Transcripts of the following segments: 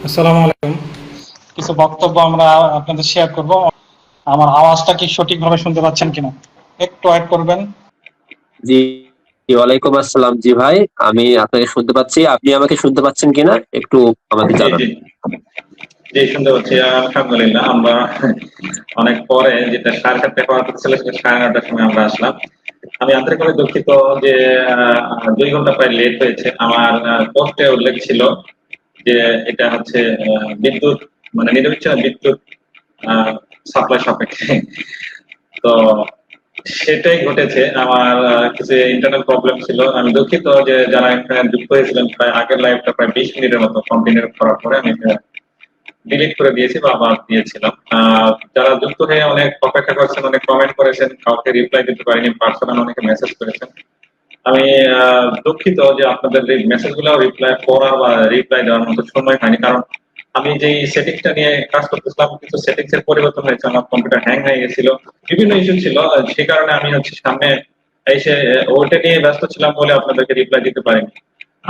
আসসালামু আলাইকুম। কিছু বক্তব্য আমরা আপনাদের শেয়ার করব। আমার আওয়াজটা কি সঠিকভাবে শুনতে পাচ্ছেন কিনা একটু অ্যাড করবেন। জি, ওয়ালাইকুম আসসালাম। জি ভাই, আমি আপনাকে শুনতে পাচ্ছি। আপনি আমাকে শুনতে পাচ্ছেন কিনা একটু আমাকে জি, জানান। জি, জি, শুনতে পাচ্ছি। আলহামদুলিল্লাহ। আমরা অনেক পরে যেটা 7:30 হওয়ার কথা ছিল সেটা 9:30টার সময় আমরা আসলাম। আমি আন্তরিকভাবে দুঃখিত যে 2 ঘন্টা প্রায় লেট হয়েছে। আমার পোস্টে উল্লেখ ছিল যে এটা হচ্ছে বিদ্যুৎ মানে নিরবিচ্ছিন্ন বিদ্যুৎ সাপ্লাই সাপেক্ষে। তো সেটাই ঘটেছে। আমার কিছু ইন্টারনাল প্রবলেম ছিল। আমি দুঃখিত যে যারা এখানে যুক্ত হয়েছিলেন প্রায় আগের লাইভটা প্রায় 20 মিনিটের মতো কন্টিনিউ করার পরে আমি ডিলিট করে দিয়েছি বা বাদ দিয়েছিলাম। যারা যুক্ত হয়ে অনেক অপেক্ষা করছেন, অনেক কমেন্ট করেছেন, কাউকে রিপ্লাই দিতে পারিনি, পার্সোনাল অনেকে মেসেজ করেছেন। আমি দুঃখিত যে আপনাদের এই মেসেজগুলো রিপ্লাই পড়া বা রিপ্লাই দেওয়ার মতো সময় হয়নি, কারণ আমি যেই সেটিংসটা নিয়ে কাজ করতেছিলাম কিছু সেটিংস এর পরিবর্তন হয়েছে, আমার কম্পিউটার হ্যাং হয়ে গেছিল, বিভিন্ন ইস্যু ছিল। সেই কারণে আমি হচ্ছে সামনে এসে ওইটা নিয়ে ব্যস্ত ছিলাম বলে আপনাদেরকে রিপ্লাই দিতে পারিনি।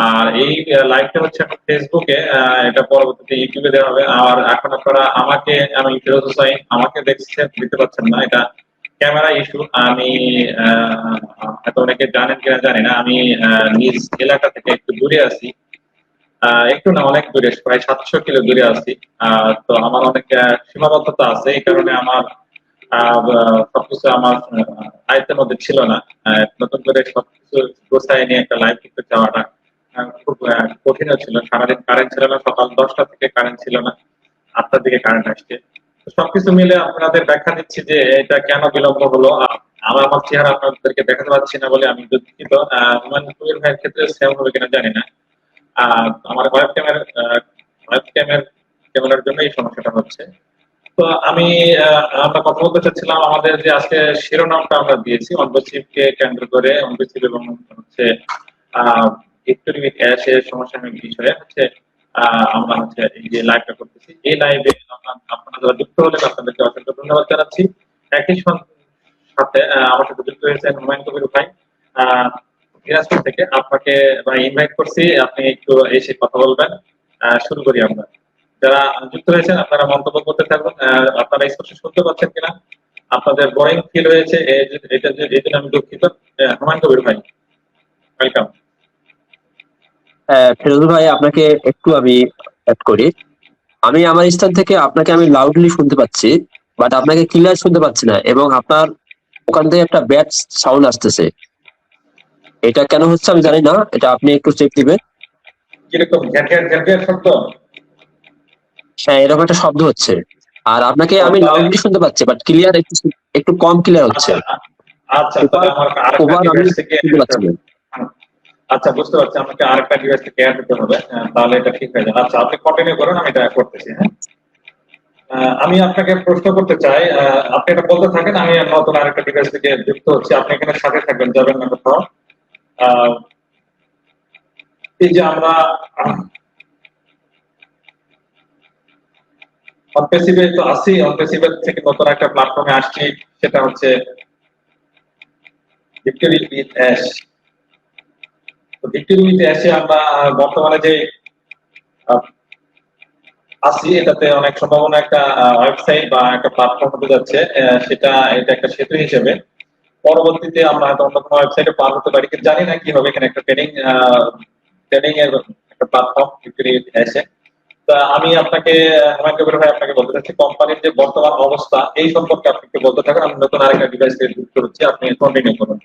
আর এই লাইভটা হচ্ছে এখন ফেসবুকে, এটা পরবর্তীতে ইউটিউবে দেওয়া হবে। আর এখন আপনারা আমাকে, আমি ফিরোজ হোসাইন, আমাকে দেখছেন, দিতে পারছেন না, এটা ক্যামেরা ইস্যু। আমি হয়তো অনেকে জানেন কিনা জানি না, আমি নিজ এলাকা থেকে একটু দূরে আছি। একটু না, অনেক দূরে, প্রায় 700 কিলো দূরে আছি। তো আমার অনেক সীমাবদ্ধতা আছে, এই কারণে আমার সবকিছু আমার আয়ত্তের মধ্যে ছিল না। নতুন করে সবকিছু গোছায় নিয়ে একটা লাইভ করতে যাওয়াটা খুব কঠিন ছিল। সারাদিন কারেন্ট ছিল না, সকাল 10টা থেকে কারেন্ট ছিল না, 8টার দিকে কারেন্ট আসছে। তো সবকিছু মিলে আপনাদের ব্যাখ্যা দিচ্ছি যে এটা কেন বিলম্ব হলো। আমার চেহারা আপনাদেরকে দেখাতে পারছি না বলে আমি দুঃখিত। হুমায়ুন কবির ভাইয়ের ক্ষেত্রে সেম হবে কিনা জানি না। আমার ওয়েব ক্যামেরার জন্য এই সমস্যাটা হচ্ছে। তো আমি আমরা কথা বলতে চাচ্ছিলাম আমাদের যে আজকে শিরোনামটা আমরা দিয়েছি অনবসিভকে কেন্দ্র করে, অনবসিভ এবং হচ্ছে ভিক্টোরি উইথ অ্যাশ এর সমসাময়িক বিষয়ে হচ্ছে আমরা হচ্ছে এই যে লাইভটা করতেছি। এই লাইভে আপনারা যারা যুক্ত হলেন আপনাদেরকে অসংখ্য ধন্যবাদ জানাচ্ছি। একই সাথে আমার সাথে যুক্ত হয়েছেন হুমায়ুন কবির ভাই দিনাজপুর থেকে। আপনাকে ইনভাইট করছি, আপনি একটু এসে কথা বলবেন। শুরু করি আমরা। যারা যুক্ত হয়েছেন আপনারা মন্তব্য করতে থাকুন। আপনারা স্পষ্ট শুনতে পাচ্ছেন কিনা, আপনাদের বোরিং ফিল হয়েছে এটা যে এই জন্য আমি দুঃখিত। হুমায়ুন কবির ভাই, ওয়েলকাম। ফিরোজ ভাই, আপনাকে একটু আমি অ্যাড করি। আমি আমার স্থান থেকে আপনাকে আমি লাউডলি শুনতে পাচ্ছি, বাট আপনাকে ক্লিয়ার শুনতে পাচ্ছি না, এবং আপনার ওখান থেকে একটা ব্যাড সাউন্ড আসতেছে। এটা কেন হচ্ছে আমি জানি না, এটা আপনি একটু চেক দিবেন। কিরকম ঘ্যাট ঘ্যাট ঘ্যাট ঘ্যাট শব্দ? হ্যাঁ, এরকম একটা শব্দ হচ্ছে। আর আপনাকে ও আমি তাহলে লাউডলি শুনতে পাচ্ছি, বাট ক্লিয়ার একটু একটু কম ক্লিয়ার হচ্ছে। আচ্ছা, আচ্ছা, তাহলে ওভার আমার আরেকটা ওভার আমি ডিভাইস থেকে শুনতে পাচ্ছি না। আচ্ছা, বুঝতে পারছি, আমাকে আরেকটা ডিভাইস থেকে অ্যাড দিতে হবে। তাহলে এটা ঠিক হয়ে যাবে। আচ্ছা, আপনি কন্টিনিউ করুন, আমি এটা করতেছি। হ্যাঁ, আমি আপনাকে প্রশ্ন করতে চাই, আপনি এটা বলতে থাকেন, আমি নতুন আরেকটা ডিভাইস থেকে যুক্ত হচ্ছি। আপনি এখানে সাথে থাকবেন, যাবেন না কোথাও। আহ, এই যে আমরা অনপেসিভে তো আছি, অনপেসিভের থেকে নতুন একটা প্ল্যাটফর্মে আসছি, সেটা হচ্ছে ভিক্টোরি উইথ অ্যাশ। তো ভিক্টোরি উইথ অ্যাশে আমরা বর্তমানে যে আহ, আছি, এটাতে অনেক সম্ভাবনা একটা ওয়েবসাইট বা একটা প্ল্যাটফর্ম হতে যাচ্ছে। এটা একটা সেতু হিসেবে পরবর্তীতে আমরা হয়তো অন্য কোনো ওয়েবসাইটে পার হতে পারি, কিন্তু জানি না কি হবে। এখানে একটা ট্রেনিং এর একটা প্ল্যাটফর্ম ভিক্টোরি উইথ অ্যাশে। তা আমি আপনাকে হুমায়ুন কবির ভাই আপনাকে বলতে চাচ্ছি কোম্পানির যে বর্তমান অবস্থা এই সম্পর্কে আপনি একটু বলতে থাকুন। আমি নতুন আরেকটা ডিভাইস দিয়ে যুক্ত হচ্ছি, আপনি কন্টিনিউ করুন।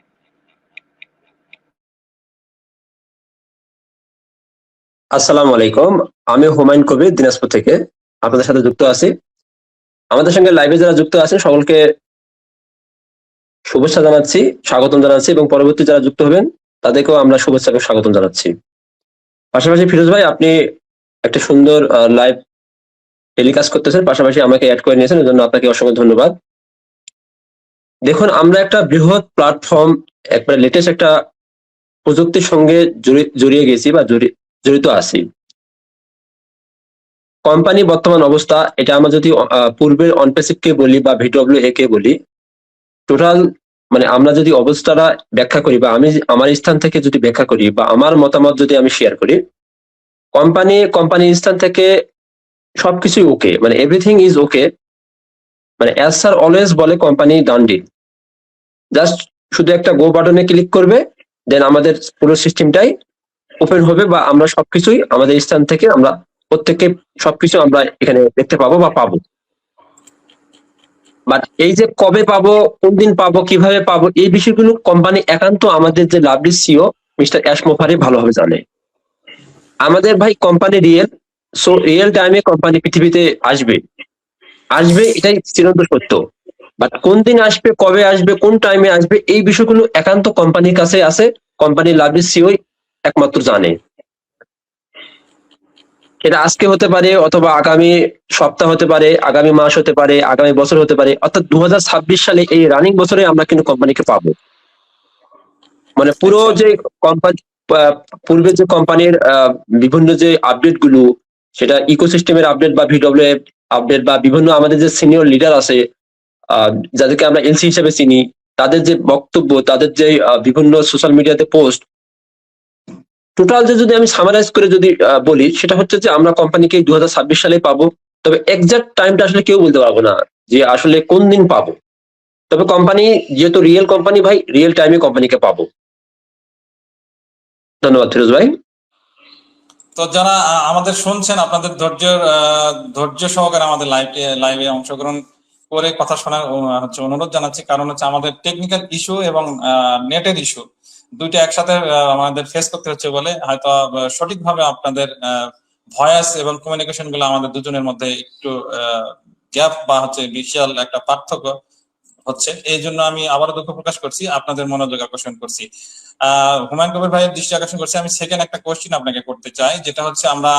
আসসালামু আলাইকুম। আমি হুমায়ুন কবির, দিনাজপুর থেকে আপনাদের সাথে যুক্ত আছি। আমাদের সঙ্গে লাইভে যারা যুক্ত আছেন সকলকে শুভেচ্ছা জানাচ্ছি, স্বাগতম জানাচ্ছি, এবং পরবর্তী যারা যুক্ত হবেন তাদেরকেও আমরা শুভেচ্ছা এবং স্বাগতম জানাচ্ছি। পাশাপাশি ফিরোজ ভাই, আপনি একটা সুন্দর লাইভ টেলিকাস্ট করতেছেন, পাশাপাশি আমাকে অ্যাড করে নিয়েছেন, এর জন্য আপনাকে অসংখ্য ধন্যবাদ। দেখুন, আমরা একটা বৃহৎ প্ল্যাটফর্ম, একবারে লেটেস্ট একটা প্রযুক্তির সঙ্গে জড়িয়ে গেছি বা জড়িত আছি। কোম্পানি বর্তমান অবস্থা, এটা আমরা যদি পূর্বের অনপেসিভ কে বলি বা ভিডব্লিউ কে বলি, টোটাল মানে আমরা যদি অবস্থাটা ব্যাখ্যা করি বা আমি আমার স্থান থেকে যদি ব্যাখ্যা করি বা আমার মতামত যদি আমি শেয়ার করি, কোম্পানির স্থান থেকে সবকিছুই ওকে, মানে এভরিথিং ইজ ওকে, মানে অ্যাজ স্যার অলওয়েজ বলে কোম্পানি ডান ডিল, জাস্ট শুধু একটা গো বাটনে ক্লিক করবে, দেন আমাদের পুরো সিস্টেমটাই ওপেন হবে, বা আমরা সবকিছুই আমাদের স্থান থেকে আমরা প্রত্যেককে সবকিছু আমরা এখানে দেখতে পাবো বা পাবো। বাট এই যে কবে পাবো, কোন দিন পাবো, কিভাবে পাবো, এই বিষয়গুলো কোম্পানি একান্ত আমাদের যে লাভলি সিও মিস্টার অ্যাশ মোফারি ভালোভাবে জানে। আমাদের ভাই কোম্পানি রিয়েল, সো রিয়েল টাইমে কোম্পানি পৃথিবীতে আসবে, এটাই চিরন্তন সত্য। বাট কোন দিন আসবে, কবে আসবে, কোন টাইমে আসবে, এই বিষয়গুলো একান্ত কোম্পানির কাছে আছে, কোম্পানির লাভলি সিও একমাত্র জানে। এটা আজকে হতে পারে, অথবা আগামী সপ্তাহ হতে পারে, আগামী মাস হতে পারে, আগামী বছর হতে পারে, অর্থাৎ 2026 সালে এই রানিং বছরে আমরা কিন্তু কোম্পানিকে পাবো। মানে পুরো আচ্ছা। যে কোম্পানি, পূর্বে যে কোম্পানির বিভিন্ন যে আপডেট গুলো, সেটা ইকোসিস্টেমের আপডেট বা ভিডব্লিউ আপডেট, বা বিভিন্ন আমাদের যে সিনিয়র লিডার আছে, যাদেরকে আমরা এলসি হিসেবে চিনি, তাদের যে বক্তব্য, তাদের যে বিভিন্ন সোশ্যাল মিডিয়াতে পোস্ট, টোটাল যে যদি আমি সামারাইজ করে যদি বলি, সেটা হচ্ছে যে আমরা কোম্পানিকে 2026 সালে পাবো। তবে এক্সাক্ট টাইমটা আসলে কেউ বলতে পারবো না যে আসলে কোন দিন পাবো। তবে কোম্পানি যেহেতু রিয়েল কোম্পানি ভাই, রিয়েল টাইমে কোম্পানিকে পাবো। ধন্যবাদ ফিরোজ ভাই। তো যারা আমাদের শুনছেন, আপনাদের ধৈর্য সহকারে আমাদের লাইভে অংশগ্রহণ করে কথা শোনার অনুরোধ জানাচ্ছি। কারণ হচ্ছে আমাদের টেকনিক্যাল ইস্যু এবং নেটের ইস্যু দুইটা একসাথে আমাদের ফেস করতে হচ্ছে বলে হয়তো সঠিকভাবে আপনাদের ভয়েস এবং কমিউনিকেশন গুলো আমাদের দুজনের মধ্যে একটু গ্যাপ বা হচ্ছে বিশাল একটা পার্থক্য হচ্ছে। এই জন্য আমি আবারও দুঃখ প্রকাশ করছি, আপনাদের মনোযোগ আকর্ষণ করছি। হুমায়ুন কবির ভাইয়ের দৃষ্টি আকর্ষণ করছি। আমি সেকেন্ড একটা কোশ্চিন আপনাকে করতে চাই, যেটা হচ্ছে আমরা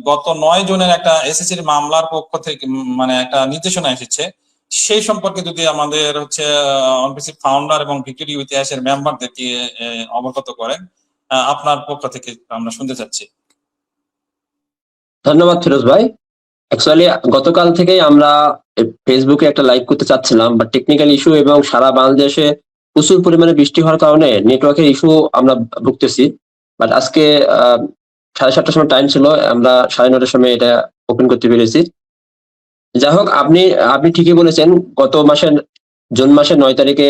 গত 9 জনের একটা এসএসসির মামলার পক্ষ থেকে মানে একটা নির্দেশনা এসেছে, সেই সম্পর্কে যদি আমাদের হচ্ছে অনপিসি ফাউন্ডার এবং ভিক্টোরি ইতিহাসের মেম্বারদেরকে অবগত করেন, আপনার পক্ষ থেকে আমরা শুনতে চাচ্ছি। ধন্যবাদ ফিরোজ ভাই। অ্যাকচুয়ালি গতকাল থেকেই আমরা ফেসবুকে একটা লাইভ করতে চাচ্ছিলাম, বাট টেকনিক্যাল ইস্যু এবং সারা বাংলাদেশে প্রচুর পরিমাণে বৃষ্টি হওয়ার কারণে নেটওয়ার্কের ইস্যু আমরা ভুগতেছি। বাট আজকে 7:30টার সময় টাইম ছিল, আমরা 9:30টার সময় এটা ওপেন করতে পেরেছি। যাই হোক, আপনি আপনি ঠিকই বলেছেন, গত মাসের জুন মাসের 9 তারিখে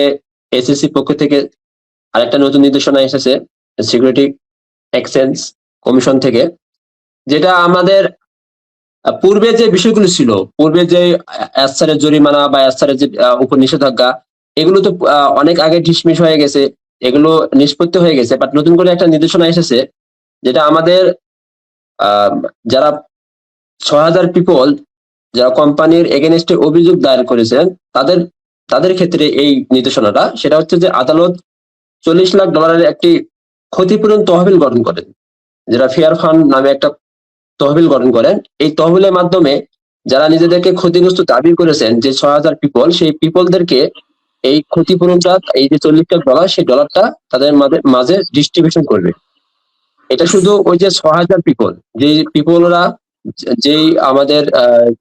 এসএসসি পক্ষ থেকে আরেকটা নতুন নির্দেশনা এসেছে সিকিউরিটি এক্সচেঞ্জ কমিশন থেকে, যেটা আমাদের পূর্বে যে বিষয়গুলো ছিল, পূর্বে যে এসআরের জরিমানা বা এসআরের যে উপর নিষেধাজ্ঞা, এগুলো তো অনেক আগে ডিসমিস হয়ে গেছে, এগুলো নিষ্পত্তি হয়ে গেছে। বাট নতুন করে একটা নির্দেশনা এসেছে, যেটা আমাদের যারা 6,000 পিপল যারা কোম্পানির এগেনস্টে অভিযোগ দায়ের করেছেন, তাদের তাদের ক্ষেত্রে এই নির্দেশনাটা, সেটা হচ্ছে যে আদালত $40 লাখ একটি ক্ষতিপূরণ তহবিল গঠন করেন, যেটা ফেয়ার ফান্ড নামে একটা তহবিল গঠন করেন। এই তহবিলের মাধ্যমে যারা নিজেদেরকে ক্ষতিগ্রস্ত দাবি করেছেন, যে 6,000 পিপল, সেই পিপলদেরকে এই ক্ষতিপূরণটা, এই যে $40 লাখ, সেই ডলারটা তাদের মাঝে ডিস্ট্রিবিউশন করবে। এটা শুধু ওই যে 6,000 পিপল, যে পিপলরা, যেই আমাদের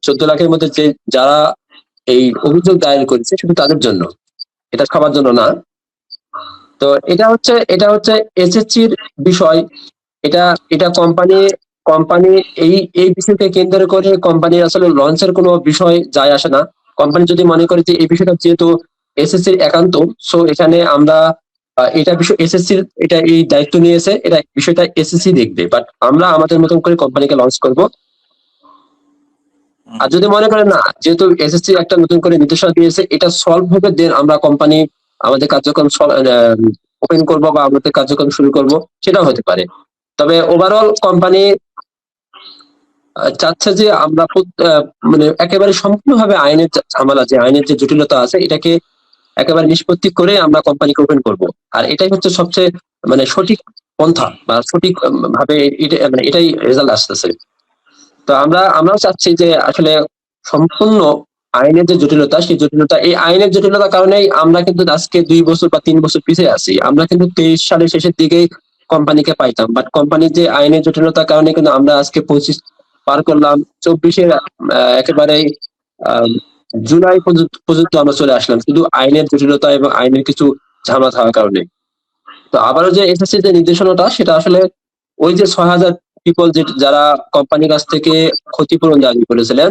14 লাখের মধ্যে যে যারা এই অভিযোগ দায়ের করেছে, শুধু তাদের জন্য, এটা সবার জন্য না। তো এটা হচ্ছে এসএসসির বিষয়। এটা এটা কোম্পানি এই এই বিষয়কে কেন্দ্র করে কোম্পানির আসলে লঞ্চের কোনো বিষয় যায় আসে না। কোম্পানি যদি মনে করে যে এই বিষয়টা যেহেতু এসএসসির একান্ত, সো এখানে আমরা এটা বিষয় এসএসসির এটা এই দায়িত্ব নিয়েছে, এটা বিষয়টা এসএসসি দেখবে, বাট আমরা আমাদের মতন করে কোম্পানিকে লঞ্চ করব। আর যদি মনে করেন না, যেহেতু এসএসসি একটা নতুন করে নির্দেশনা দিয়েছে, এটা সলভ হবে, দেন আমরা কোম্পানি আমাদের কার্যক্রম ওপেন করব বা আমাদের কার্যক্রম শুরু করব, সেটাও হতে পারে। তবে ওভারঅল কোম্পানি চাচ্ছে যে আমরা মানে একেবারে সম্পূর্ণভাবে আইনের ঝামেলা, যে আইনের যে জটিলতা আছে, এটাকে একেবারে নিষ্পত্তি করে আমরা কোম্পানিকে ওপেন করব। আর এটাই হচ্ছে সবচেয়ে মানে সঠিক পন্থা বা সঠিক ভাবে মানে এটাই রেজাল্ট আসতেছে। তো আমরাও চাচ্ছি যে আসলে সম্পূর্ণ আইনের যে জটিলতা, সেই জটিলতা, এই আইনের জটিলতার কারণেই আমরা কিন্তু আজকে 2 বছর বা 3 বছর পিছিয়ে আছি। আমরা কিন্তু 23 সালের শেষের দিকেই কোম্পানিকে পাইতাম, বাট কোম্পানির যে আইনের জটিলতার কারণে কিন্তু আমরা আজকে 25 পার করলাম, 24-এর একেবারে জুলাই পর্যন্ত আমরা চলে আসলাম, শুধু আইনের জটিলতা এবং আইনের কিছু ঝামেলা থাকার কারণে। তো আবারও যে এসএসসি যে নির্দেশনাটা, সেটা আসলে ওই যে 6,000 পিপল যারা কোম্পানির কাছ থেকে ক্ষতিপূরণ দাবি করেছিলেন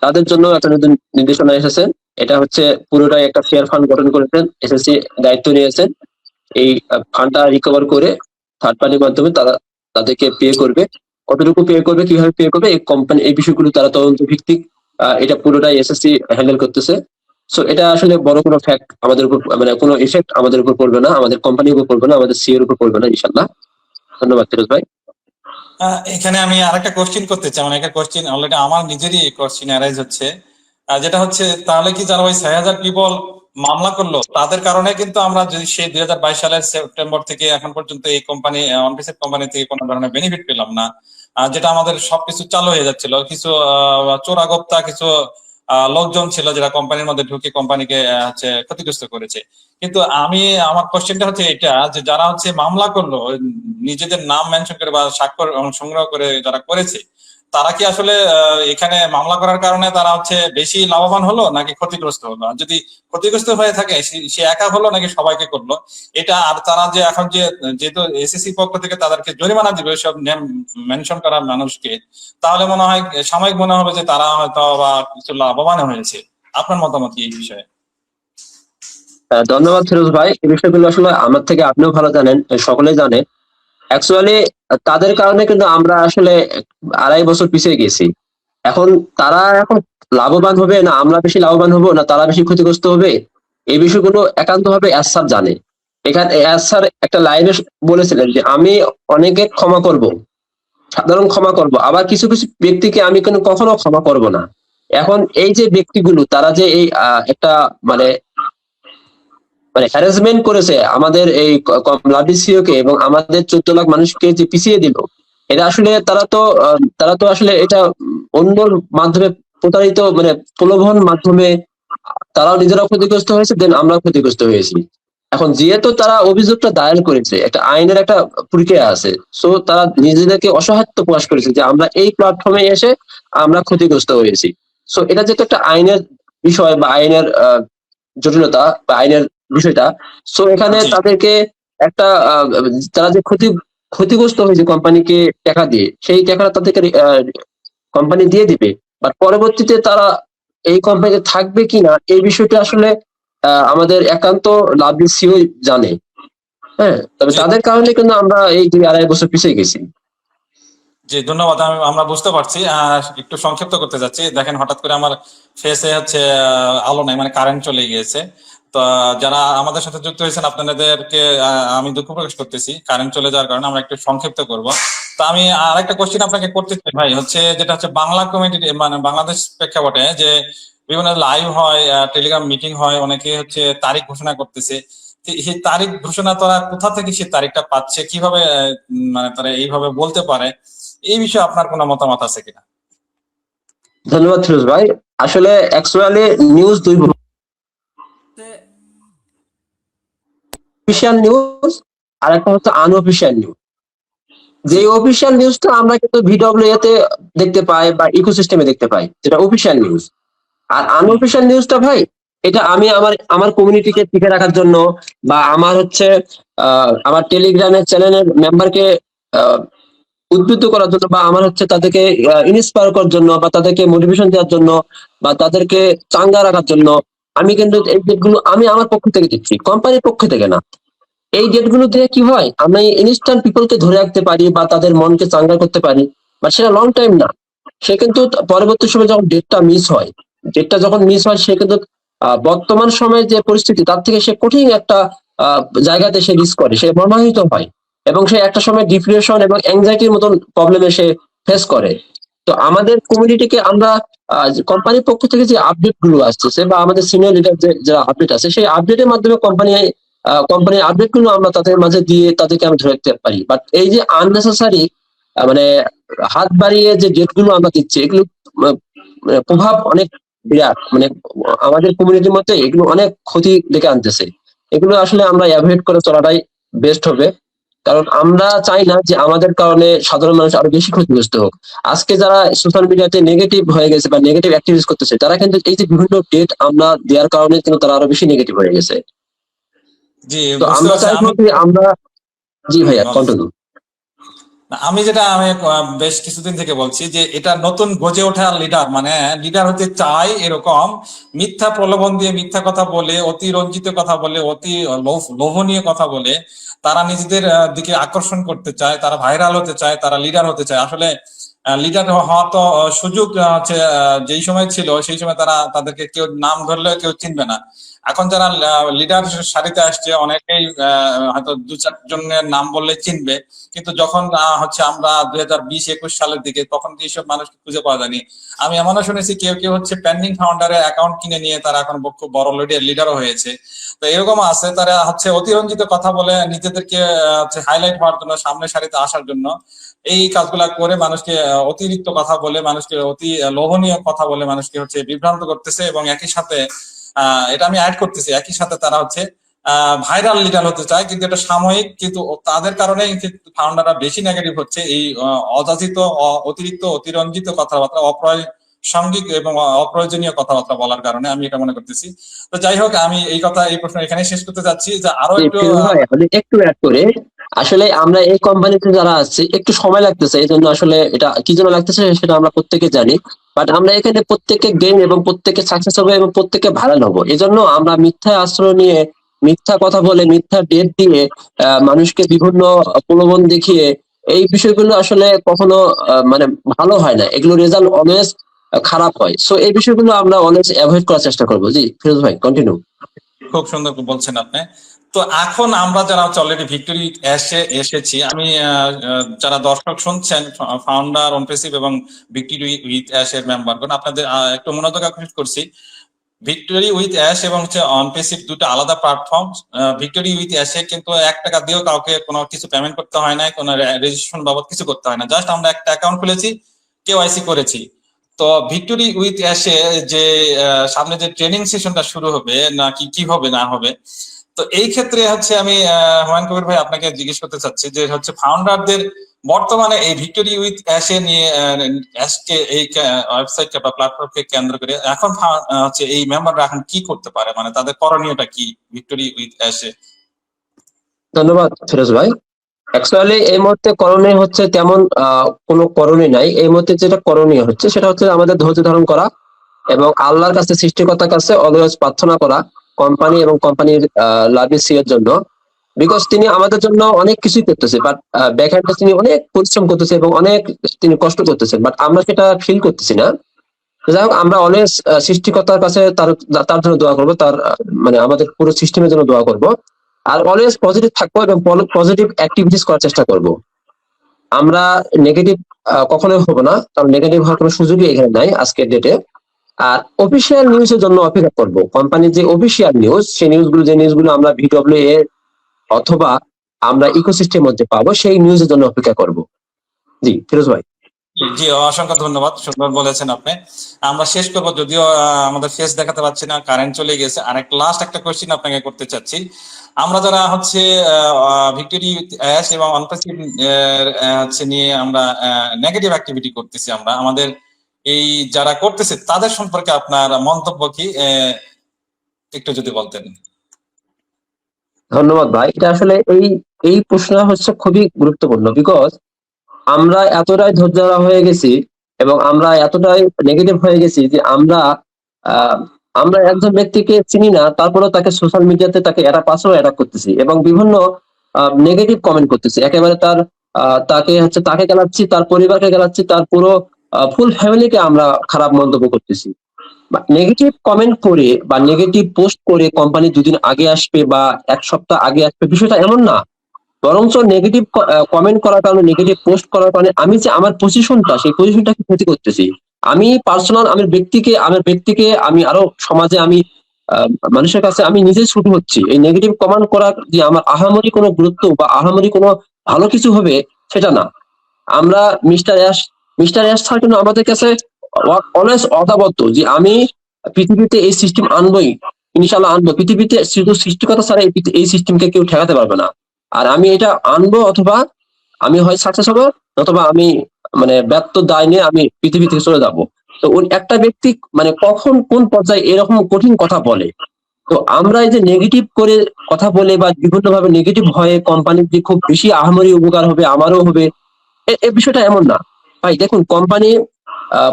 তাদের জন্য একটা নতুন নির্দেশনা এসেছে। এটা হচ্ছে পুরোটাই একটা শেয়ার ফান্ড গঠন করেছেন, এসএসসি দায়িত্ব নিয়েছেন। এই ফান্ডটা রিকভার করে থার্ড পার্টির মাধ্যমে তারা তাদেরকে পে করবে। কতটুকু পে করবে, কিভাবে পে করবে, এই কোম্পানি এই বিষয়গুলো তারা তদন্ত ভিত্তিক এটা পুরোটাই এসএসসি হ্যান্ডেল করতেছে। সো এটা আসলে বড় কোনো ফ্যাক্ট আমাদের উপর, মানে কোনো ইফেক্ট আমাদের উপর পড়বে না, আমাদের কোম্পানির উপর পড়বে না, আমাদের সিএর উপর পড়বে না ইনশাল্লাহ। ধন্যবাদ ফিরোজ ভাই। এখানে আমি আরেকটা কোশ্চেন করতে চাই, মানে একটা কোশ্চেন অলরেডি আমার নিজেরই কোশ্চেন অ্যারাইজ হচ্ছে, যেটা হচ্ছে তাহলে কি যারা ওই 6,000 পিপল মামলা করলো তাদের কারণে কিন্তু আমরা যদি সেই 2022 সালের সেপ্টেম্বর থেকে এখন পর্যন্ত এই কোম্পানি অনফিসের কোম্পানি থেকে কোনো ধরনের বেনিফিট পেলাম না, যেটা আমাদের সবকিছু চালু হয়ে যাচ্ছিল। কিছু চোরাগোপ্তা কিছু লোকজন ছিল যারা কোম্পানির মধ্যে ঢুকে কোম্পানিকে হচ্ছে ক্ষতিগ্রস্ত করেছে। কিন্তু আমার কোশ্চেনটা হচ্ছে এটা, যে যারা হচ্ছে মামলা করলো নিজেদের নাম মেনশন করে বা স্বাক্ষর সংগ্রহ করে যারা করেছে, তারা কি আসলে এখানে মামলা করার কারণে তারা হচ্ছে বেশি লাভবান হলো নাকি ক্ষতিগ্রস্ত হলো? আর যদি ক্ষতিগ্রস্ত হয়ে থাকে সে একা হলো নাকি সবাইকে করলো এটা? আর তারা যে এখন যেহেতু এসএসসি পক্ষ থেকে তাদেরকে জরিমানা দিবে সব নেম মেনশন করা মানুষকে, তাহলে মনে হয় সাময়িক মনে হবে যে তারা হয়তো বা কিছু লাভবান হয়েছে। আপনার মতামত কি এই বিষয়ে? ধন্যবাদ ফিরোজ ভাই। এই বিষয়গুলো আসলে আমার থেকে আপনিও ভালো জানেন, সকলেই জানে। অ্যাকচুয়ালি তাদের কারণে কিন্তু আমরা আসলে 2.5 বছর পিছিয়ে গেছি। এখন তারা এখন লাভবান হবে না আমরা বেশি লাভবান হবো, না তারা বেশি ক্ষতিগ্রস্ত হবে, এই বিষয়গুলো একান্ত ভাবে এস স্যার জানে। এখানে এস স্যার একটা লাইনে বলেছিলেন যে আমি অনেকে ক্ষমা করব, সাধারণ ক্ষমা করব, আবার কিছু কিছু ব্যক্তিকে আমি কিন্তু কখনো ক্ষমা করব না। এখন এই যে ব্যক্তিগুলো তারা যে এই একটা মানে মানে হ্যারাসমেন্ট করেছে আমাদের এই লাভলি সিও কে এবং আমাদের 14 লাখ মানুষকে যে পিছিয়ে দিল, এটা আসলে তারা তো আসলে এটা অন্যর মাধ্যমে প্রতারিত, মানে প্রলোভন মাধ্যমে তারাও নিজেরাও ক্ষতিগ্রস্ত হয়েছে, দেন আমরাও ক্ষতিগ্রস্ত হয়েছি। এখন যেহেতু তারা অভিযোগটা দায়ের করেছে, একটা আইনের একটা প্রক্রিয়া আছে, সো তারা নিজেদেরকে অসহায়ত্ব প্রকাশ করেছে যে আমরা এই প্ল্যাটফর্মে এসে আমরা ক্ষতিগ্রস্ত হয়েছি। সো এটা যেহেতু একটা আইনের বিষয় বা আইনের জটিলতা বা আইনের বিষয়টা, সো এখানে জি তাদেরকে একটা তারা যে ক্ষতিগ্রস্ত হয়েছে কোম্পানিকে টাকা দিয়ে, সেই টাকাটা তাদেরকে কোম্পানি দিয়ে দিবে। বাট পরবর্তীতে তারা এই কোম্পানিতে থাকবে কিনা এই বিষয়টা আসলে আমাদের একান্ত লাভলি সিও জানে। হ্যাঁ, তবে জি তাদের কারণে কিন্তু আমরা এই 2.5 বছর পিছিয়ে গেছি। জি ধন্যবাদ। আমরা বুঝতে পারছি। একটু সংক্ষিপ্ত করতে যাচ্ছি। দেখেন হঠাৎ করে আমার ফেসে হচ্ছে আলো নাই, মানে কারেন্ট চলে গিয়েছে। তো যারা আমাদের সাথে যুক্ত হয়েছেন আপনাদেরকে আমি দুঃখ প্রকাশ করতেছি কারেন্ট চলে যাওয়ার কারণে। আমরা একটু সংক্ষিপ্ত করব। তো আমি আরেকটা কোশ্চেন আপনাকে করতে চাই ভাই, হচ্ছে যেটা হচ্ছে বাংলা কমিটি, মানে বাংলাদেশ প্রেক্ষাপটে যে বিভিন্ন লাইভ হয়, টেলিগ্রাম মিটিং হয়, অনেকে হচ্ছে তারিখ ঘোষণা করতেছে। সেই তারিখ ঘোষণা তারা কোথা থেকে সেই তারিখটা পাচ্ছে, কিভাবে মানে তারা এইভাবে বলতে পারে, এই বিষয়ে আপনার কোনো মতামত আছে কিনা? ধন্যবাদ ফিরোজ ভাই। আসলে অ্যাকচুয়ালি নিউজ দুই অফিসিয়াল নিউজ আর একটা হচ্ছে আনঅফিসিয়াল নিউজ। যে জি অফিসিয়াল নিউজটা আমরা কিন্তু ভিডব্লিউ তে দেখতে পাই বা ইকোসিস্টেমে দেখতে পাই, যেটা অফিসিয়াল নিউজ। আর হুম আনঅফিসিয়াল নিউজটা ভাই, এটা আমি আমার আমার কমিউনিটিকে টিকে রাখার জন্য বা আমার হচ্ছে আমার টেলিগ্রামের চ্যানেলের মেম্বারকে উদ্বুদ্ধ করার জন্য বা আমার হচ্ছে তাদেরকে ইন্সপায়ার করার জন্য বা তাদেরকে মোটিভেশন দেওয়ার জন্য বা তাদেরকে চাঙ্গা রাখার জন্য আমি কিন্তু এই ডেটগুলো আমি আমার পক্ষ থেকে দিচ্ছি, কোম্পানির পক্ষ থেকে না। এই ডেটগুলো দিয়ে কি হয়, আমি ইনস্ট্যান্ট পিপলকে ধরে রাখতে পারি বা তাদের মনকে চাঙ্গা করতে পারি, বাট সেটা লং টাইম না। সে কিন্তু পরবর্তী সময় যখন ডেটটা যখন মিস হয় সে কিন্তু বর্তমান সময়ে যে পরিস্থিতি তার থেকে সে কঠিন একটা জায়গাতে সে রিস্ক করে, সে মর্মাহত হয় এবং সে একটা সময় ডিপ্রেশন এবং অ্যাংজাইটির মতন প্রবলেমে সে ফেস করে। তো আমাদের কমিউনিটিকে আমরা কোম্পানির পক্ষ থেকে যে আপডেট গুলো আসছে বা আমাদের সিনিয়র লিডার যে যারা আপডেট আছে সেই আপডেটের মাধ্যমে কোম্পানির আপডেট গুলো আমরা তাদের মাঝে দিয়ে তাদেরকে আমরা ধরে রাখতে পারি। বাট এই যে আননেসেসারি মানে হাত বাড়িয়ে যে ডেট গুলো আমরা দিচ্ছি, এগুলো প্রভাব অনেক বিরাট, মানে আমাদের কমিউনিটির মধ্যে এগুলো অনেক ক্ষতি ডেকে আনতেছে। এগুলো আসলে আমরা অ্যাভয়েড করে চলাটাই বেস্ট হবে, কারণ আমরা চাই না যে আমাদের কারণে সাধারণ মানুষ আরো বেশি ক্ষতিগ্রস্ত হোক। আজকে যারা সোশ্যাল মিডিয়াতে নেগেটিভ হয়ে গেছে বা নেগেটিভ অ্যাক্টিভিটিস করতেছে, তারা কিন্তু এই যে বিভিন্ন ডেট আমরা দেওয়ার কারণে কিন্তু তারা আরো বেশি নেগেটিভ হয়ে গেছে। জি তো বুঝতে আমরা পারছি। চাইবো যে আমরা, জি ভাইয়া বলেন। কন্টিনিউ। না, আমি বেশ কিছুদিন থেকে বলছি যে এটা নতুন গজে ওঠা লিডার, মানে লিডার হতে চাই এরকম মিথ্যা প্রলোভন দিয়ে মিথ্যা কথা বলে, অতি রঞ্জিত কথা বলে, অতি লোভনীয় কথা বলে তারা নিজেদের দিকে আকর্ষণ করতে চায়, তারা ভাইরাল হতে চায়, তারা লিডার হতে চায়। আসলে লিডার হওয়া তো সুযোগ হচ্ছে যেই সময় ছিল সেই সময় তাদেরকে কেউ নাম ধরলে কেউ চিনবে না। এখন যারা লিডার সারিতে আসছে অনেকেই হয়তো 2-4 জনের নাম বললে চিনবে, কিন্তু যখন হচ্ছে আমরা 2020-21 সালের দিকে, তখন এইসব মানুষকে খুঁজে পাওয়া যায়নি। আমি এমনও শুনেছি কেউ কেউ হচ্ছে পেন্ডিং ফাউন্ডারের অ্যাকাউন্ট কিনে নিয়ে তারা এখন খুব বড় লিডারও হয়েছে। তো এরকম আছে, তারা হচ্ছে অতিরঞ্জিত কথা বলে নিজেদেরকে হচ্ছে হাইলাইট হওয়ার জন্য, সামনের সারিতে আসার জন্য এই কাজগুলা করে মানুষকে অতিরিক্ত কথা বলে, মানুষকে অতি লোভনীয় কথা বলে মানুষকে হচ্ছে বিভ্রান্ত করতেছে। এবং একই সাথে এটা আমি অ্যাড করতেছি, একই সাথে তারা হচ্ছে ভাইরাল লিডার হতে চায়, কিন্তু এটা সাময়িক, কিন্তু তাদের কারণে ফাউন্ডাররা বেশি নেগেটিভ হচ্ছে এই অযাচিত অতিরিক্ত অতিরঞ্জিত কথাবার্তা, অপ্রাসঙ্গিক এবং অপ্রয়োজনীয় কথাবার্তা বলার কারণে, আমি এটা মনে করতেছি। তো যাই হোক, আমি এই প্রশ্ন এখানে শেষ করতে যাচ্ছি যে আরো একটু ভাই আমি একটু অ্যাড করে, আসলে আমরা এই কোম্পানিতে যারা আছি একটু সময় লাগতেছে, এই জন্য আসলে এটা কি জন্য লাগতেছে সেটা আমরা প্রত্যেকে জানি। বাট আমরা এখানে প্রত্যেকে গেম এবং প্রত্যেকে সাকসেস হবে এবং প্রত্যেকে ভাইরাল হবো, এই জন্য আমরা মিথ্যা আশ্রয় নিয়ে, মিথ্যা কথা বলে, মিথ্যা ডেট দিয়ে মানুষকে বিভিন্ন প্রলোভন দেখিয়ে এই বিষয়গুলো আসলে কখনো মানে ভালো হয় না, এগুলো রেজাল্ট অলওয়েজ খারাপ হয়। সো এই বিষয়গুলো আমরা অলওয়েজ অ্যাভয়েড করার চেষ্টা করবো। জি ফিরোজ ভাই কন্টিনিউ। খুব সুন্দর বলছেন আপনি। তো এখন আমরা যারা অলরেডি ভিক্টোরি এসেছি, আমি যারা দর্শক শুনছেন, ফাউন্ডার, অনপ্রেসিভ এবং ভিক্টোরি উইথ অ্যাশ এর মেম্বারগণ, আপনাদের একটু মনোযোগ আকর্ষিত করছি। ভিক্টোরি উইথ অ্যাশ এবং হচ্ছে অনপ্রেসিভ দুটো আলাদা প্ল্যাটফর্ম। ভিক্টোরি উইথ অ্যাশে কিন্তু 1 টাকা দিয়েও কাউকে কোনো কিছু পেমেন্ট করতে হয় না, কোনো রেজিস্ট্রেশন বাবদ কিছু করতে হয় না, জাস্ট আমরা একটা অ্যাকাউন্ট খুলেছি, কেওয়াইসি করেছি। তো ভিক্টোরি উইথ অ্যাশে যে সামনে যে ট্রেনিং সেশনটা শুরু হবে নাকি কি হবে না হবে, তো এই ক্ষেত্রে হচ্ছে আমি হুমায়ুন কবির ভাই আপনাকে জিজ্ঞেস করতে চাচ্ছি যে হচ্ছে ফাউন্ডারদের বর্তমানে এই ভিক্টোরি উইথ অ্যাশে নিয়ে অ্যাশকে এই ওয়েবসাইটকে বা প্ল্যাটফর্মকে কেন্দ্র করে এখন হচ্ছে এই মেম্বাররা এখন কি করতে পারে, মানে তাদের করণীয়টা কি ভিক্টোরি উইথ অ্যাশে? ধন্যবাদ ফিরোজ ভাই। অ্যাকচুয়ালি এই মুহূর্তে করণীয় হচ্ছে তেমন কোনো করণীয় নাই। এই মুহূর্তে যেটা করণীয় হচ্ছে সেটা হচ্ছে আমাদের ধৈর্য ধারণ করা এবং আল্লাহর কাছে, সৃষ্টিকর্তার কাছে অলওয়েজ প্রার্থনা করা কোম্পানি এবং কোম্পানির লাভের জন্য। বিকজ তিনি আমাদের জন্য অনেক কিছুই করতেছে, বাট ব্যাকহ্যান্ডে তিনি অনেক পরিশ্রম করতেছে এবং অনেক তিনি কষ্ট করতেছেন, বাট আমরা সেটা ফিল করতেছি না। যাই হোক, আমরা অলওয়েজ সৃষ্টিকর্তার কাছে তার জন্য দোয়া করবো, তার মানে আমাদের পুরো সিস্টেমের জন্য দোয়া করব, আর অলওয়েজ পজিটিভ থাকবো এবং পজিটিভ অ্যাক্টিভিটিস করার চেষ্টা করব। আমরা নেগেটিভ কখনোই হবো না, কারণ নেগেটিভ হওয়ার কোনো সুযোগই এখানে নাই আজকের ডেটে। আর অফিসিয়াল নিউজের জন্য অপেক্ষা করব, কোম্পানির যে অফিসিয়াল নিউজ, সেই নিউজগুলো, যে নিউজগুলো আমরা ভিডব্লিউ এ অথবা আমরা ইকোসিস্টেমের মধ্যে পাবো, সেই নিউজের জন্য অপেক্ষা করব। জি ফিরোজ ভাই। জি, অসংখ্য ধন্যবাদ, সুন্দর বলেছেন আপনি। আমরা শেষ করবো, যদিও আমাদের ফেস দেখাতে পাচ্ছি না, কারেন্ট চলে গেছে। আর লাস্ট একটা কোয়েশ্চেন আপনাকে করতে চাচ্ছি। আমরা যারা হচ্ছে ভিক্টোরি অ্যাশ এবং অনপ্রেসিভ হচ্ছে নিয়ে আমরা নেগেটিভ অ্যাক্টিভিটি করতেছি, আমরা আমাদের এই যারা করতেছে তাদের সম্পর্কে আপনার মন্তব্য কি, একটু যদি বলতেন। ধন্যবাদ ভাই। এটা আসলে এই প্রশ্নটা হচ্ছে খুবই গুরুত্বপূর্ণ, বিকজ আমরা এতটাই ধৈর্য হারা হয়ে গেছি এবং আমরা এতটাই নেগেটিভ হয়ে গেছি যে আমরা একজন ব্যক্তিকে চিনি না, তারপরেও তাকে সোশ্যাল মিডিয়াতে তাকে অ্যাটাক করতেছি এবং বিভিন্ন নেগেটিভ কমেন্ট করতেছি, একেবারে তাকে গেলাচ্ছি, তার পরিবারকে গেলাচ্ছি, তার পুরো ফুল ফ্যামিলিকে আমরা খারাপ মন্তব্য করতেছি। নেগেটিভ কমেন্ট করে বা নেগেটিভ পোস্ট করে কোম্পানি 2 দিন আগে আসবে বা 1 সপ্তাহ আগে আসবে, বিষয়টা এমন না। বরঞ্চ নেগেটিভ কমেন্ট করার কারণে, নেগেটিভ পোস্ট করার কারণে আমি যে আমার পজিশনটা, সেই পজিশনটাকে ক্ষতি করতেছি। আমি পার্সোনাল, আমার ব্যক্তিকে আমি আরো সমাজে, আমি মানুষের কাছে আমি নিজে ছোট হচ্ছি। এই নেগেটিভ কমেন্ট করা যে আমার আহামরি কোনো গুরুত্ব বা আহামরি কোনো ভালো কিছু হবে সেটা না। আমরা মিস্টার অ্যাশ ছাড়া কিন্তু আমাদের কাছে অলওয়েজ অদাবদ্ধ যে আমি পৃথিবীতে এই সিস্টেম আনবোই, ইনশাল্লাহ আনবো। পৃথিবীতে শুধু সৃষ্টিকর্তা ছাড়া এই সিস্টেমকে কেউ ঠেকাতে পারবে না। আর আমি এটা আনবো, অথবা আমি হয় সাকসেস হবো, অথবা আমি মানে ব্যর্থ দায় নিয়ে আমি পৃথিবী থেকে চলে যাব। তো ওই একটা ব্যক্তি মানে কখন কোন পর্যায়ে এরকম কঠিন কথা বলে, তো আমরা এই যে নেগেটিভ করে কথা বলে বা বিভিন্ন ভাবে নেগেটিভ হয়ে কোম্পানির যে খুব বেশি আহামরি উপকার হবে, আমারও হবে, এই বিষয়টা এমন না ভাই। দেখুন কোম্পানি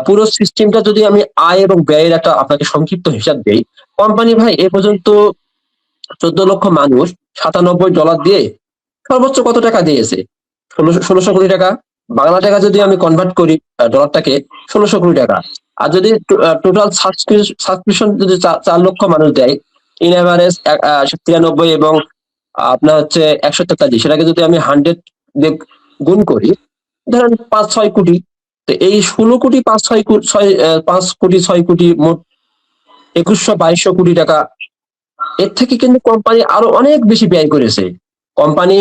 পুরো সিস্টেমটা যদি আমি আয় এবং ব্যয়ের একটা আপনাকে সংক্ষিপ্ত হিসাব দেই, কোম্পানি ভাই এ পর্যন্ত 14 লক্ষ মানুষ $97 দিয়ে সর্বোচ্চ কত টাকা দিয়েছে? 1600 কোটি টাকা। বাংলা টাকা যদি আমি কনভার্ট করি ডলারটাকে, 1600 কোটি টাকা। আর যদি টোটাল সাবস্ক্রিপশন যদি 4 লক্ষ মানুষ দেয়, ইন এভারেজ 93 এবং আপনার হচ্ছে 143, সেটাকে যদি আমি 100 দিয়ে গুণ করি, ধরেন 5-6 কোটি। তো এই 16 কোটি 5-6 কোটি মোট 2100-2200 কোটি টাকা। এর থেকে কিন্তু কোম্পানি আরো অনেক বেশি ব্যয় করেছে। কোম্পানি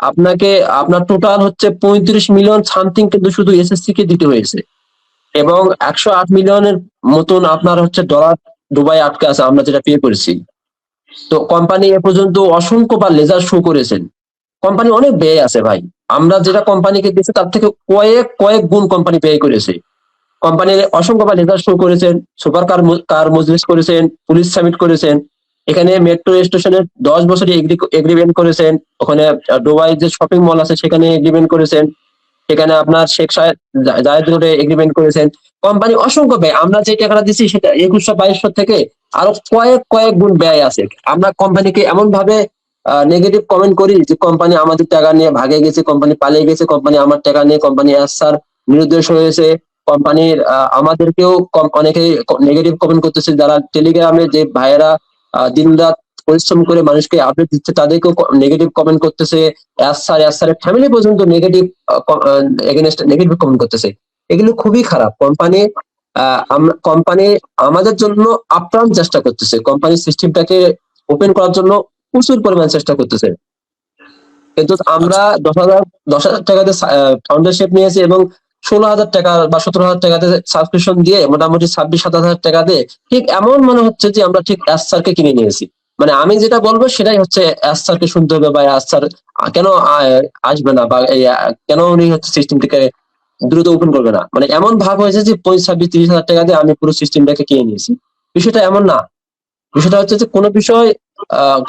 আপনাকে আপনার টোটাল হচ্ছে 35 মিলিয়ন সামথিং কিন্তু শুধু এসএসসি কে দিতে হয়েছে, এবং 108 মিলিয়নের মতন আপনার হচ্ছে ডলার দুবাই আটকে আছে আমরা যেটা পে করেছি। তো কোম্পানি এ পর্যন্ত অসংখ্যবার লেজার শো করেছেন। কোম্পানি অনেক ব্যয় আছে ভাই। আমরা যেটা কোম্পানিকে দিয়েছি তার থেকে কয়েক কয়েক গুণ কোম্পানি ব্যয় করেছে। কোম্পানির অসংখ্যবার লেজার শো করেছেন, সুপার কার মজলিস করেছেন, পুলিশ সামিট করেছেন, এখানে মেট্রো স্টেশনের 10 বছরের এগ্রিমেন্ট করেছেন, ওখানে দুবাই যে শপিং মল আছে সেখানে এগ্রিমেন্ট করেছেন, সেখানে আপনার শেখ জায়েদ রোডে এগ্রিমেন্ট করেছেন। কোম্পানি অসংখ্য ব্যয়, আমরা যে টাকাটা দিচ্ছি সেটা 2100-2200 থেকে আরো কয়েক কয়েক গুণ ব্যয় আছে। আমরা কোম্পানিকে এমন ভাবে নেগেটিভ কমেন্ট করি যে কোম্পানি আমাদের টাকা নিয়ে ভাগে গেছে, কোম্পানি পালিয়ে গেছে, কোম্পানি আমার টাকা নিয়ে কোম্পানি স্যার নিরুদ্দেশ হয়েছে। কোম্পানির আমাদেরকেও অনেকে নেগেটিভ কমেন্ট করতেছে, যারা টেলিগ্রামে যে ভাইয়েরা দিন রাত পরিশ্রম করে মানুষকে আপডেট দিচ্ছে তাদেরকেও নেগেটিভ কমেন্ট করতেছে। স্যারের ফ্যামিলি পর্যন্ত নেগেটিভ এগেনস্ট নেগেটিভ কমেন্ট করতেছে। এগুলো খুবই খারাপ। কোম্পানি আমাদের জন্য আপ্রাণ চেষ্টা করতেছে, কোম্পানির সিস্টেমটাকে ওপেন করার জন্য প্রচুর পরিমাণ চেষ্টা করতেছে, কিন্তু আমরা 10,000 টাকাতে ফাউন্ডারশিপ নিয়েছি এবং 16,000 টাকা বা 17,000 টাকাতে সাবস্ক্রিপশন দিয়ে মোটামুটি 26-27 হাজার টাকা দিয়ে ঠিক এমন মনে হচ্ছে যে আমরা ঠিক কে কিনে নিয়েছি। মানে আমি যেটা বলবো সেটাই হচ্ছে কে শুনতে হবে, বা কেন আসবে না, বা কেন উনি হচ্ছে সিস্টেমটাকে দ্রুত ওপেন করবে না। মানে এমন ভাব হয়েছে যে 25-26-30 হাজার টাকা দিয়ে আমি পুরো সিস্টেমটাকে কিনে নিয়েছি। বিষয়টা এমন না। বিষয়টা হচ্ছে যে কোনো বিষয়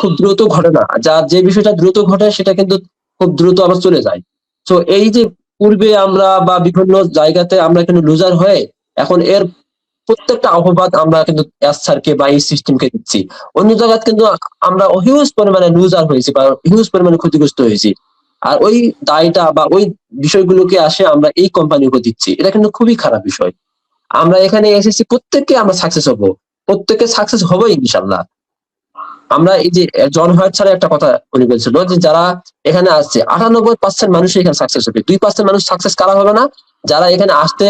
খুব দ্রুত ঘটে না, যে বিষয়টা দ্রুত ঘটে সেটা কিন্তু খুব দ্রুত আবার চলে যায়। তো এই যে পূর্বে আমরা বা বিভিন্ন জায়গাতে আমরা কিন্তু লুজার হয়ে এখন এর প্রত্যেকটা অপবাদ আমরা কিন্তু স্যারকে বা এই সিস্টেমকে দিচ্ছি। অন্য জায়গায় কিন্তু আমরা হিউজ পরিমাণে লুজার হয়েছি বা হিউজ পরিমাণে ক্ষতিগ্রস্ত হয়েছি, আর ওই দায়টা বা ওই বিষয়গুলোকে আসে আমরা এই কোম্পানির উপর দিচ্ছি। এটা কিন্তু খুবই খারাপ বিষয়। আমরা এখানে এসেছি প্রত্যেককে আমরা সাকসেস হবো, প্রত্যেকে সাকসেস হবো ইনশাল্লাহ। আমরা এই যে জন হোয়াইট স্যার একটা কথা উনি বলছিল যে যারা এখানে আসছে 98% মানুষ এখানে সাকসেস হবে, 2% মানুষ সাকসেস কারা হবে না? যারা এখানে আসতে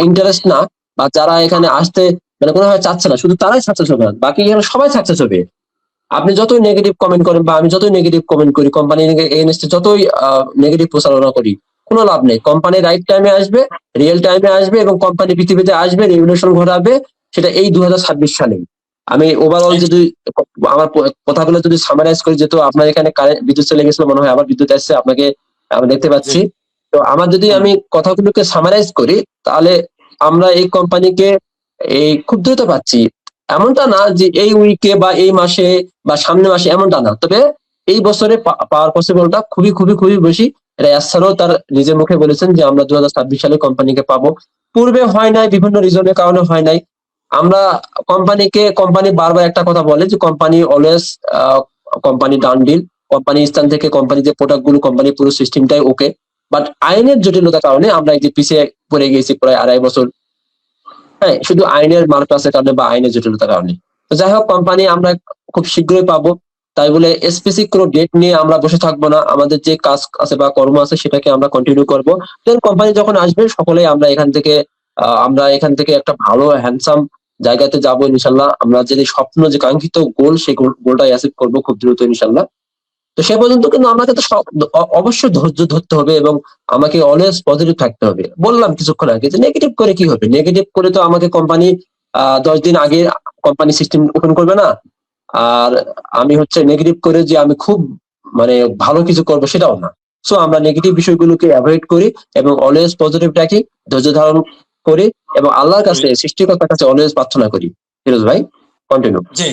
ইন্টারেস্ট না, বা যারা এখানে আসতে মানে কোনোভাবে চাচ্ছে না, শুধু তারাই সাকসেস হবে না, বাকি এখানে সবাই সাকসেস হবে। আপনি যতই নেগেটিভ কমেন্ট করেন বা আমি যতই নেগেটিভ কমেন্ট করি, কোম্পানি এগেইনস্টে যতই নেগেটিভ প্রচারণা করি, কোনো লাভ নেই। কোম্পানি রাইট টাইমে আসবে, রিয়েল টাইমে আসবে, এবং কোম্পানি পৃথিবীতে আসবে, রেভলিউশন ঘটাবে, সেটা এই 2026 সালেই। আমি ওভারঅল যদি আমার কথাগুলো যদি সামারাইজ করি, যেহেতু আপনার এখানে কারেন্ট বিদ্যুৎ চলে গেছিল, মনে হয় আবার বিদ্যুৎ আসছে, আপনাকে আমরা দেখতে পাচ্ছি। তো আমার যদি আমি কথাগুলোকে সামারাইজ করি, তাহলে আমরা এই কোম্পানিকে এই খুব দ্রুত পাচ্ছি। এমনটা না যে এই উইকে বা এই মাসে বা সামনের মাসে, এমনটা না। তবে এই বছরে পাওয়ার পসিবলটা খুবই খুবই খুবই বেশি। এটা এসআরও তার নিজের মুখে বলেছেন যে আমরা 2026 সালে কোম্পানিকে পাবো। পূর্বে হয় নাই, বিভিন্ন রিজনের কারণে হয় নাই। আমরা কোম্পানি বারবার একটা কথা বলে যে company always company done deal, company স্থান থেকে কোম্পানি যে প্রোডাক্ট গুলো, কোম্পানি পুরো সিস্টেমটাই ওকে। বাট আইনের জটিলতার কারণে আমরা এই যে পিছিয়ে পড়ে গেছি প্রায় 2.5 বছর। হ্যাঁ, শুধু আইনের মারপ্যাচের কারণে বা আইনের জটিলতার কারণে। তো যাই হোক, কোম্পানি আমরা খুব শীঘ্রই পাবো। তাই বলে স্পেসিফিক কোনো ডেট নিয়ে আমরা বসে থাকবো না। আমাদের যে কাজ আছে বা কর্ম আছে সেটাকে আমরা কন্টিনিউ করবো। দেন কোম্পানি যখন আসবে সকলেই আমরা এখান থেকে একটা ভালো হ্যান্ডসাম জায়গাতে যাবো ইনশাল্লাহ। আমরা যে স্বপ্ন, যে কাঙ্ক্ষিত গোল, সেই গোলটাই অ্যাচিভ করবো খুব দ্রুত ইনশাল্লাহ। তো সে পর্যন্ত কিন্তু আমাকে তো অবশ্যই ধৈর্য ধরতে হবে এবং আমাকে অলওয়েজ পজিটিভ থাকতে হবে। বললাম কিছুক্ষণ আগে যে নেগেটিভ করে কি হবে? নেগেটিভ করে তো আমাকে কোম্পানি 10 দিন আগে কোম্পানি সিস্টেম ওপেন করবে না। আর আমি হচ্ছে নেগেটিভ করে যে আমি খুব মানে ভালো কিছু করবো সেটাও না। সো আমরা নেগেটিভ বিষয়গুলোকে অ্যাভয়েড করি এবং অলওয়েজ পজিটিভ রাখি, ধৈর্য ধারণ করি এবং আল্লাহর কাছে, সৃষ্টিকর্তার কাছে অলওয়েজ প্রার্থনা করি। ফিরোজ ভাই, কন্টিনিউ। জি,